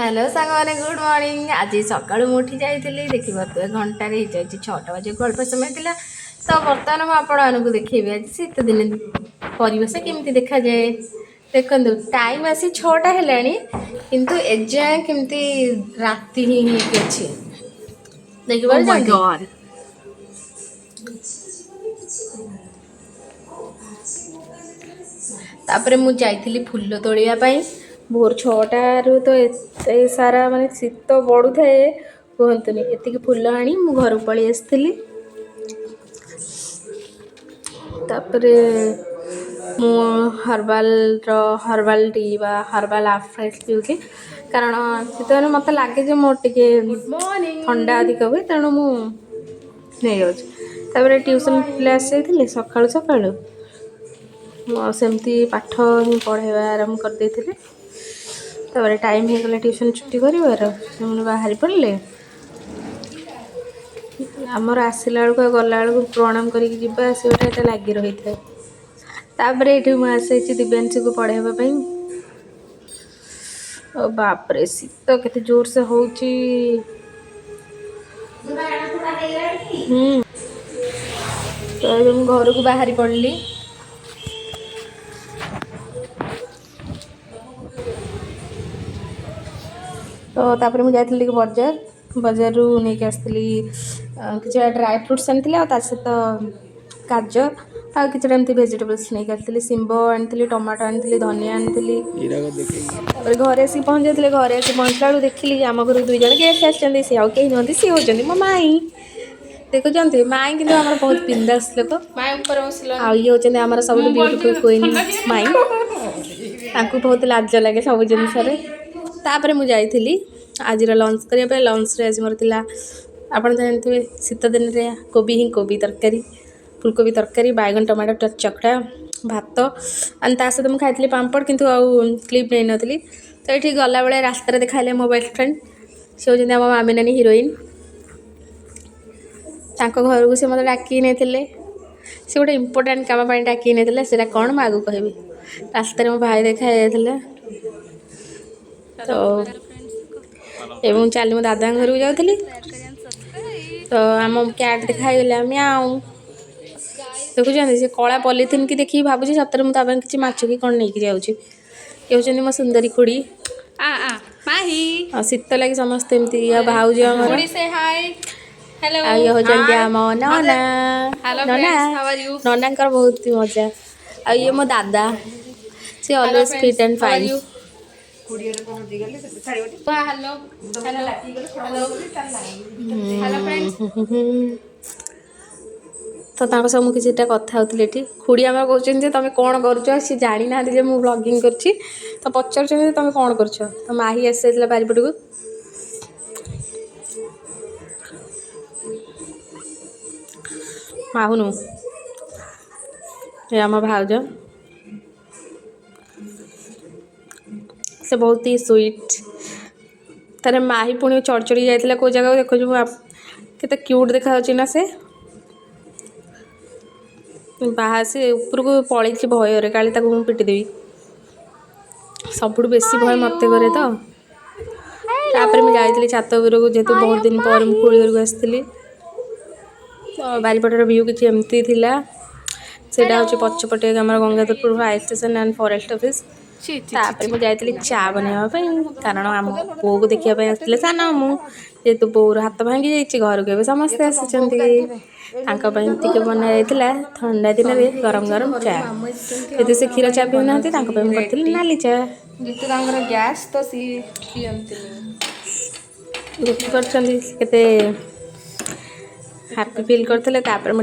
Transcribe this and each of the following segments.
Hello सांग मैंने good morning. आज सकाळू उठी जाइली देखिए घंटे हो जाए 6टा बजे अल्प समय था। तो बर्तमान मुझे आपण देखी आज शीत दिन परिवेश केमती देखा जाए। देखो टाइम आसी 6टा है किंतु एजाए केमती राति ही अच्छी देखिए। Oh my god. तापरे मु जाइली फूल तोलिया भोर 6टारू तो एत सारा माने शीत बढ़ू थाए कहतुनि एति फूल आनी मु घर पलि आसली। तापरे मु हर्बाल टी बा हर्बाल आफ्रेश पीऊँगी कारण शीत दिने मत लगे जो मोर टिके ठंडा अधिक हुए तेणु मु नहीं जाऊँ। तापरे ट्यूशन पिला आसी जाइथिले सकाळु सकाळु सेमती पाठ ही पढ़ाइबा आरंभ कर देथिले। तापरे टाइम हो गला ट्यूशन छुट्टी करिवार से बाहरी पड़े आमर आसला बेलू गला बेलू प्रणाम करके जीवा आसवाटा एटा लगी रही था। तापरे ये मुझे दिव्यांशी को पढ़ाइबा बापरे शीत केते जोर से होची। तो घर को बाहरी पड़ली तो तापर मुझे जाइली बजार रू नहीं आसली कि ड्राई फ्रुट्स आनी सहित गाजर आ कि भेजिटेबल्स नहीं आसली शिंब आनी टमाटो आनी धनिया आनी घरे आसी पहुँच जाते घरे आसी पहुँचला बेलू देखिली आम घर 2 जन गेस्ट आसछन्ती सी आउ कहीं नुहति सी होचन्ती मो माई देखुचंती माई किंतु आमर बहुत बिंदास लोक आ ये होचन्ती आमर सब ब्यूटीफुल क्वीन माई तांकु बहुत लाज लगे सब जिनस। तापर मुझे जाइली आज लंच करने लंच रे आज मोर थिला आपण जानते शीत दिन रे कोबी ही कोबी तरकारी फुलकोबी तरकारी बैगन टमाटो चकटा भात एंड ता सहित मुझे खाई पापड़ किंतु आउ क्लिप नहीं नी। तो ये गला बेले रास्तार देखा मो बेस्ट फ्रेंड सी होती आम मामी नानी हिरोइन घर को सी मतलब डाक नहीं सी गोटे इम्पोर्टाट कम डाक नहीं से कौन मैं आगे कहबी रास्तार मो भाई देखा तो एवं चली मो दादा घर को जाऊँगी तो आम कैट देखाई म्याऊ देखुं सी कला पॉलीथिन की देखिए भावुँ सतरे मुझे किसी माछ कि कौन नहीं जाऊँगी। ये हूँ मो सुंदरी खुड़ी शीत लगे समस्ते एमती भाउज ये होती आम नना नना बहुत मजा आ ये मो दादा सी ऑलवेज फिट एंड फाइन। तो सब मुझे कथा होती खुड़ी आम कहते तुम कौन कर सी जानी ना मुझे ब्लॉगिंग कर तो पचार तुम कौन कर तो माही आसी जाइए बारिपट को माहुनु ये आम भाउज से बहुत ही स्वीट तार माही पुणी चढ़ जाता कौ जगह देखो के क्यूट देखा ना से बाहर से ऊपर को पलि भयर काली मुझे पिटिदेवी सब बेसी भय मत करे तो। तापर मुझे जाइली छात उपरक जेहेतु बहुत दिन पर खुड़ी घर को आसती तो बारिपटर व्यू किसी एमती थिला सेटा हूँ पछपटे आम Gangadharpur fire station and forest office. तापर मुझे जाइली चा बनवाई कारण आम पो को देखापी आसते सान जेहेतु बोर हाथ भांगी जाइए घर को समस्ते आसके बना जाता ठंडा दिन में गरम गरम चा यदि से क्षीर चा पीना करी नाली चा गैस तो देखते हैप्पी फिल करते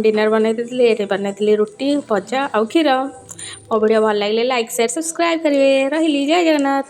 डिनर बनई ये बनई रुटी भजा आउ क्षीर मो वीडियो भल लगे लाइक शेयर सब्सक्राइब करेंगे रही जय जगन्नाथ।